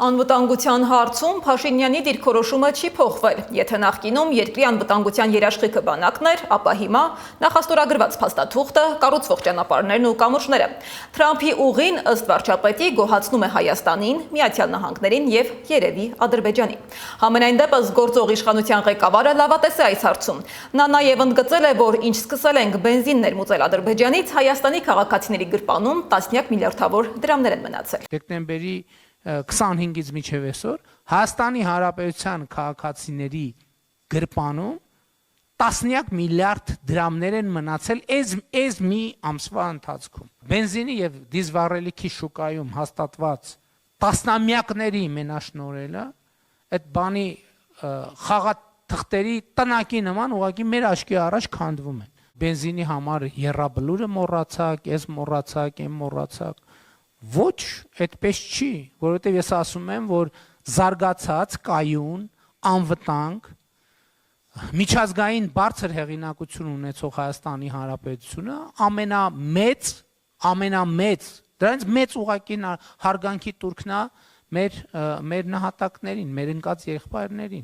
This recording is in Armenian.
Անվտանգության հարցում Փաշինյանի դիրքորոշումը չի փոխվել։ Եթե նախկինում երկրի անվտանգության երաշխիքը բանակն էր, ապա հիմա նախաստորագրված փաստաթուղթը, կառուցվող ճանապարհներն ու կամուրջները։ Թրամփի ուղին ըստ վարչապետի գոհացնում է Հայաստանին, Միացյալ Նահանգներին եւ երևի Ադրբեջանին։ Համենայն դեպս գործող իշխանության ղեկավարը լավատես է այս հարցում։ Նա նաեւ ընդգծել է, որ ինչ սկսել ենք բենզին ներմուծել Ադրբեջանից, Հայաստանի քաղաքացիների գրպանում տասնյակ միլիարդավոր դրամներ են մնացել։ Դեկտեմբերի 25-ից մինչև այսօր Հայաստանի Հանրապետության քաղաքացիների գրպանում տասնյակ միլիարդ դրամներ են մնացել այս մի ամսվա ընթացքում։ Բենզինի եւ դիզվառելիքի շուկայում հաստատված տասնամյակների մենաշնորհելը այդ բանի խաղաթղթերի տնակի նման ուղղակի մեր աչքի առաջ քանդվում են։ Բենզինի համար եռաբլուրը մոռացակ, ես մոռացակ, եմ մոռացակ։ Ոչ, այդպես չի, որովհետև ես ասում եմ, որ զարգացած, կայուն, անվտանգ, միջազգային բարձր հեղինակություն ունեցող Հայաստանի Հանրապետությունը ամենամեծ, դրանից մեծ ուղղակի հարգանքի տուրքն է մեր նահատակներին, մեր ընկած եղբայրներին։